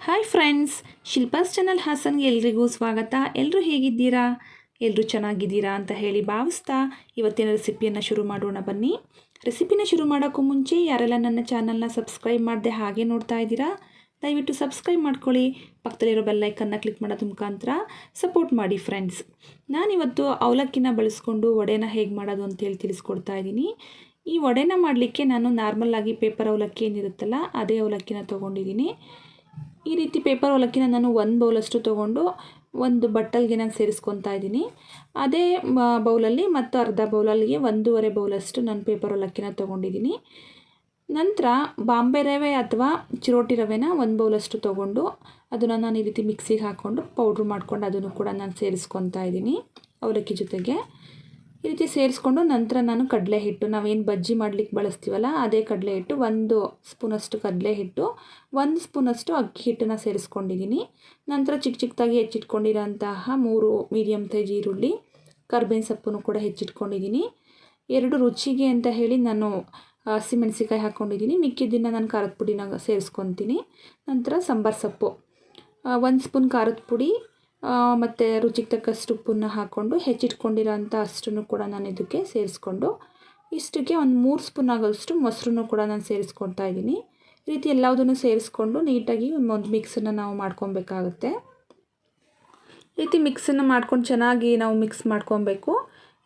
Hi friends, Shilpa's channel ಹಾಸನ್ಗೆ ಎಲ್ರಿಗೂ ಸ್ವಾಗತ. ಎಲ್ಲರೂ ಹೇಗಿದ್ದೀರಾ? ಎಲ್ಲರೂ ಚೆನ್ನಾಗಿದ್ದೀರಾ ಅಂತ ಹೇಳಿ ಭಾವಿಸ್ತಾ ಇವತ್ತಿನ ರೆಸಿಪಿಯನ್ನು ಶುರು ಮಾಡೋಣ ಬನ್ನಿ. ರೆಸಿಪಿನ ಶುರು ಮಾಡೋಕ್ಕೂ ಮುಂಚೆ ಯಾರೆಲ್ಲ ನನ್ನ ಚಾನಲ್ನ ಸಬ್ಸ್ಕ್ರೈಬ್ ಮಾಡದೆ ಹಾಗೆ ನೋಡ್ತಾ ಇದ್ದೀರಾ, ದಯವಿಟ್ಟು ಸಬ್ಸ್ಕ್ರೈಬ್ ಮಾಡ್ಕೊಳ್ಳಿ. ಪಕ್ಕದಲ್ಲಿರೋ ಬೆಲ್ಲೈಕನ್ನ ಕ್ಲಿಕ್ ಮಾಡೋದ್ರ ಮುಖಾಂತರ ಸಪೋರ್ಟ್ ಮಾಡಿ ಫ್ರೆಂಡ್ಸ್. ನಾನಿವತ್ತು ಅವಲಕ್ಕಿನ ಬಳಸ್ಕೊಂಡು ವಡೆನ ಹೇಗೆ ಮಾಡೋದು ಅಂತೇಳಿ ತಿಳಿಸ್ಕೊಡ್ತಾ ಇದ್ದೀನಿ. ಈ ವಡೆನ ಮಾಡಲಿಕ್ಕೆ ನಾನು ನಾರ್ಮಲ್ಲಾಗಿ ಪೇಪರ್ ಅವಲಕ್ಕಿ ಏನಿರುತ್ತಲ್ಲ ಅದೇ ಅವಲಕ್ಕಿನ ತೊಗೊಂಡಿದ್ದೀನಿ. ಈ ರೀತಿ ಪೇಪರ್ ಅವಲಕ್ಕಿನ ನಾನು 1 ಬೌಲಷ್ಟು ತೊಗೊಂಡು ಒಂದು ಬಟ್ಟಲ್ಗೆ ನಾನು ಸೇರಿಸ್ಕೊತಾ ಇದ್ದೀನಿ. ಅದೇ ಬೌಲಲ್ಲಿ ಮತ್ತು ಅರ್ಧ ಬೌಲಲ್ಲಿಗೆ 1.5 ಬೌಲಷ್ಟು ನಾನು ಪೇಪರ್ ಅವಲಕ್ಕಿನ ತೊಗೊಂಡಿದ್ದೀನಿ. ನಂತರ ಬಾಂಬೆ ರವೆ ಅಥವಾ ಚಿರೋಟಿ ರವೆನ 1 ಬೌಲಷ್ಟು ತೊಗೊಂಡು ಅದನ್ನು ನಾನು ಈ ರೀತಿ ಮಿಕ್ಸಿಗೆ ಹಾಕ್ಕೊಂಡು ಪೌಡ್ರ್ ಮಾಡ್ಕೊಂಡು ಅದನ್ನು ಕೂಡ ನಾನು ಸೇರಿಸ್ಕೊತಾ ಇದ್ದೀನಿ ಅವಲಕ್ಕಿ ಜೊತೆಗೆ. ಈ ರೀತಿ ಸೇರಿಸ್ಕೊಂಡು ನಂತರ ನಾನು ಕಡಲೆ ಹಿಟ್ಟು, ನಾವೇನು ಬಜ್ಜಿ ಮಾಡಲಿಕ್ಕೆ ಬಳಸ್ತೀವಲ್ಲ ಅದೇ ಕಡಲೆ ಹಿಟ್ಟು, 1 ಸ್ಪೂನಷ್ಟು ಕಡಲೆ ಹಿಟ್ಟು, 1 ಸ್ಪೂನಷ್ಟು ಅಕ್ಕಿ ಹಿಟ್ಟನ್ನು ಸೇರಿಸ್ಕೊಂಡಿದ್ದೀನಿ. ನಂತರ ಚಿಕ್ಕ ಚಿಕ್ಕದಾಗಿ ಹೆಚ್ಚಿಟ್ಕೊಂಡಿರೋಂತಹ 3 ಮೀಡಿಯಮ್ ಸೈಜ್ ಈರುಳ್ಳಿ, ಕರ್ಬೇವಿನ ಸೊಪ್ಪನ್ನು ಕೂಡ ಹೆಚ್ಚಿಟ್ಕೊಂಡಿದ್ದೀನಿ. 2 ರುಚಿಗೆ ಅಂತ ಹೇಳಿ ನಾನು ಹಸಿಮೆಣಸಿಕಾಯಿ ಹಾಕ್ಕೊಂಡಿದ್ದೀನಿ. ಮಿಕ್ಕಿದ್ದನ್ನು ನಾನು ಖಾರದ ಪುಡಿನ ಸೇರಿಸ್ಕೊತೀನಿ. ನಂತರ ಸಾಂಬಾರು ಸೊಪ್ಪು, 1 ಸ್ಪೂನ್ ಖಾರದ ಪುಡಿ ಮತ್ತು ರುಚಿಗೆ ತಕ್ಕಷ್ಟು ಉಪ್ಪನ್ನು ಹಾಕ್ಕೊಂಡು ಹೆಚ್ಚಿಟ್ಕೊಂಡಿರೋಂಥ ಅಷ್ಟನ್ನು ಕೂಡ ನಾನು ಇದಕ್ಕೆ ಸೇರಿಸ್ಕೊಂಡು ಇಷ್ಟಕ್ಕೆ ಒಂದು 3 ಸ್ಪೂನ್ ಆಗೋಷ್ಟು ಮೊಸರನ್ನು ಕೂಡ ನಾನು ಸೇರಿಸ್ಕೊಳ್ತಾ ಇದ್ದೀನಿ. ಈ ರೀತಿ ಎಲ್ಲದನ್ನು ಸೇರಿಸ್ಕೊಂಡು ನೀಟಾಗಿ ಒಂದು ಮಿಕ್ಸನ್ನು ನಾವು ಮಾಡ್ಕೊಬೇಕಾಗುತ್ತೆ. ಈ ರೀತಿ ಮಿಕ್ಸನ್ನು ಮಾಡ್ಕೊಂಡು ಚೆನ್ನಾಗಿ ನಾವು ಮಿಕ್ಸ್ ಮಾಡ್ಕೊಬೇಕು.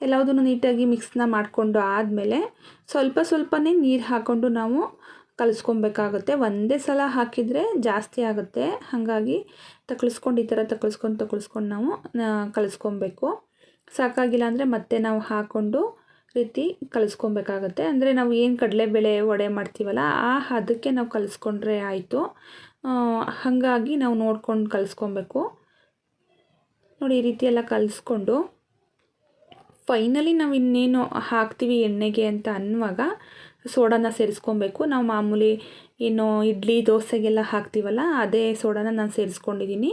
ಎಲ್ಲದನ್ನು ನೀಟಾಗಿ ಮಿಕ್ಸ್ನ ಮಾಡಿಕೊಂಡು ಆದಮೇಲೆ ಸ್ವಲ್ಪನೇ ನೀರು ಹಾಕ್ಕೊಂಡು ನಾವು ಕಲಿಸ್ಕೊಬೇಕಾಗುತ್ತೆ. ಒಂದೇ ಸಲ ಹಾಕಿದರೆ ಜಾಸ್ತಿ ಆಗುತ್ತೆ, ಹಾಗಾಗಿ ತಕಳಿಸ್ಕೊಂಡು ಈ ಥರ ತಕಳಿಸ್ಕೊಂಡು ನಾವು ಕಲಿಸ್ಕೊಬೇಕು. ಸಾಕಾಗಿಲ್ಲ ಅಂದರೆ ಮತ್ತೆ ನಾವು ಹಾಕ್ಕೊಂಡು ರೀತಿ ಕಲಿಸ್ಕೊಬೇಕಾಗತ್ತೆ. ಅಂದರೆ ನಾವು ಏನು ಕಡಲೆಬೇಳೆ ವಡೆ ಮಾಡ್ತೀವಲ್ಲ ಆ ಅದಕ್ಕೆ ನಾವು ಕಲಿಸ್ಕೊಂಡ್ರೆ ಆಯಿತು. ಹಾಗಾಗಿ ನಾವು ನೋಡ್ಕೊಂಡು ಕಲಿಸ್ಕೊಬೇಕು. ನೋಡಿ, ಈ ರೀತಿ ಎಲ್ಲ ಕಲಿಸ್ಕೊಂಡು ಫೈನಲಿ ನಾವು ಇನ್ನೇನು ಹಾಕ್ತೀವಿ ಎಣ್ಣೆಗೆ ಅಂತ ಅನ್ನುವಾಗ ಸೋಡಾನ ಸೇರಿಸ್ಕೊಬೇಕು. ನಾವು ಮಾಮೂಲಿ ಏನು ಇಡ್ಲಿ ದೋಸೆಗೆಲ್ಲ ಹಾಕ್ತೀವಲ್ಲ ಅದೇ ಸೋಡಾನ ನಾನು ಸೇರಿಸ್ಕೊಂಡಿದ್ದೀನಿ,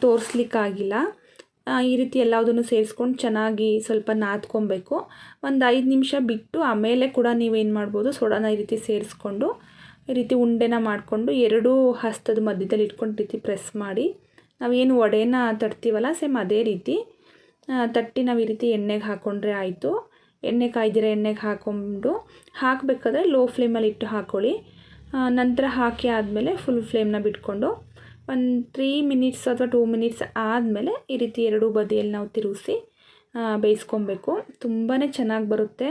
ತೋರಿಸ್ಲಿಕ್ಕಾಗಿಲ್ಲ. ಈ ರೀತಿ ಎಲ್ಲದನ್ನು ಸೇರಿಸ್ಕೊಂಡು ಚೆನ್ನಾಗಿ ಸ್ವಲ್ಪ ನಾದ್ಕೊಬೇಕು. ಒಂದು 5 ನಿಮಿಷ ಬಿಟ್ಟು ಆಮೇಲೆ ಕೂಡ ನೀವೇನು ಮಾಡ್ಬೋದು, ಸೋಡಾನ ಈ ರೀತಿ ಸೇರಿಸ್ಕೊಂಡು ಈ ರೀತಿ ಉಂಡೆನ ಮಾಡಿಕೊಂಡು 2 ಹಸ್ತದ ಮಧ್ಯದಲ್ಲಿ ಇಟ್ಕೊಂಡು ರೀತಿ ಪ್ರೆಸ್ ಮಾಡಿ ನಾವೇನು ವಡೆನ ತಟ್ತೀವಲ್ಲ ಸೇಮ್ ಅದೇ ರೀತಿ ತಟ್ಟಿ ನಾವು ಈ ರೀತಿ ಎಣ್ಣೆಗೆ ಹಾಕ್ಕೊಂಡ್ರೆ ಆಯಿತು. ಎಣ್ಣೆ ಕಾಯ್ದಿರೋ ಎಣ್ಣೆಗೆ ಹಾಕಬೇಕಾದ್ರೆ ಲೋ ಫ್ಲೇಮಲ್ಲಿ ಇಟ್ಟು ಹಾಕ್ಕೊಳ್ಳಿ. ನಂತರ ಹಾಕಿ ಆದಮೇಲೆ ಫುಲ್ ಫ್ಲೇಮ್ನ ಬಿಟ್ಕೊಂಡು ಒಂದು 3 ಮಿನಿಟ್ಸ್ ಅಥವಾ 2 ಮಿನಿಟ್ಸ್ ಆದಮೇಲೆ ಈ ರೀತಿ 2 ಬದಿಯಲ್ಲಿ ನಾವು ತಿರುಗಿಸಿ ಬೇಯಿಸ್ಕೊಬೇಕು. ತುಂಬಾ ಚೆನ್ನಾಗಿ ಬರುತ್ತೆ.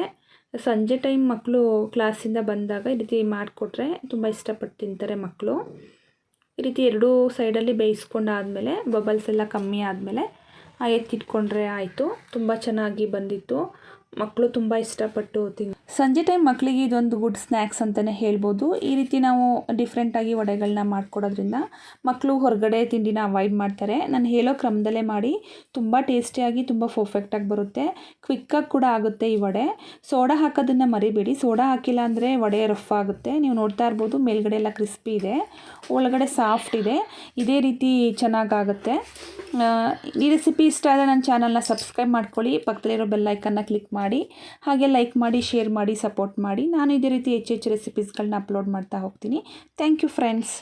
ಸಂಜೆ ಟೈಮ್ ಮಕ್ಕಳು ಕ್ಲಾಸಿಂದ ಬಂದಾಗ ಈ ರೀತಿ ಮಾಡಿಕೊಟ್ರೆ ತುಂಬ ಇಷ್ಟಪಟ್ಟು ತಿಂತಾರೆ ಮಕ್ಕಳು. ಈ ರೀತಿ 2 ಸೈಡಲ್ಲಿ ಬೇಯಿಸ್ಕೊಂಡಾದಮೇಲೆ ಬಬಲ್ಸ್ ಎಲ್ಲ ಕಮ್ಮಿ ಆದಮೇಲೆ ಎತ್ತಿಟ್ಕೊಂಡ್ರೆ ಆಯಿತು. ತುಂಬ ಚೆನ್ನಾಗಿ ಬಂದಿತ್ತು, ಮಕ್ಕಳು ತುಂಬ ಇಷ್ಟಪಟ್ಟು ಸಂಜೆ ಟೈಮ್ ಮಕ್ಕಳಿಗೆ ಇದೊಂದು ಗುಡ್ ಸ್ನ್ಯಾಕ್ಸ್ ಅಂತಲೇ ಹೇಳ್ಬೋದು. ಈ ರೀತಿ ನಾವು ಡಿಫ್ರೆಂಟಾಗಿ ವಡೆಗಳನ್ನ ಮಾಡಿಕೊಡೋದ್ರಿಂದ ಮಕ್ಕಳು ಹೊರಗಡೆ ತಿಂಡಿನ ಅವಾಯ್ಡ್ ಮಾಡ್ತಾರೆ. ನಾನು ಹೇಳೋ ಕ್ರಮದಲ್ಲೇ ಮಾಡಿ, ತುಂಬ ಟೇಸ್ಟಿಯಾಗಿ ತುಂಬ ಪರ್ಫೆಕ್ಟಾಗಿ ಬರುತ್ತೆ, ಕ್ವಿಕ್ಕಾಗಿ ಕೂಡ ಆಗುತ್ತೆ ಈ ವಡೆ. ಸೋಡಾ ಹಾಕೋದನ್ನು ಮರಿಬೇಡಿ. ಸೋಡಾ ಹಾಕಿಲ್ಲ ಅಂದರೆ ವಡೆ ರಫ್ ಆಗುತ್ತೆ. ನೀವು ನೋಡ್ತಾ ಇರ್ಬೋದು, ಮೇಲ್ಗಡೆ ಎಲ್ಲ ಕ್ರಿಸ್ಪಿ ಇದೆ, ಒಳಗಡೆ ಸಾಫ್ಟ್ ಇದೆ. ಇದೇ ರೀತಿ ಚೆನ್ನಾಗಾಗುತ್ತೆ. ಈ ರೆಸಿಪಿ ಇಷ್ಟ ಆದರೆ ನನ್ನ ಚಾನಲ್ನ ಸಬ್ಸ್ಕ್ರೈಬ್ ಮಾಡ್ಕೊಳ್ಳಿ, ಪಕ್ಕದಲ್ಲಿರೋ ಬೆಲ್ಲೈಕನ್ನ ಕ್ಲಿಕ್ ಮಾಡಿ, ಹಾಗೆ ಲೈಕ್ ಮಾಡಿ, ಶೇರ್ ಮಾಡಿ, ಸಪೋರ್ಟ್ ಮಾಡಿ. ನಾನು ಇದೇ ರೀತಿ ಹೆಚ್ಚು ರೆಸಿಪೀಸ್ಗಳನ್ನ ಅಪ್ಲೋಡ್ ಮಾಡ್ತಾ ಹೋಗ್ತೀನಿ. Thank you friends.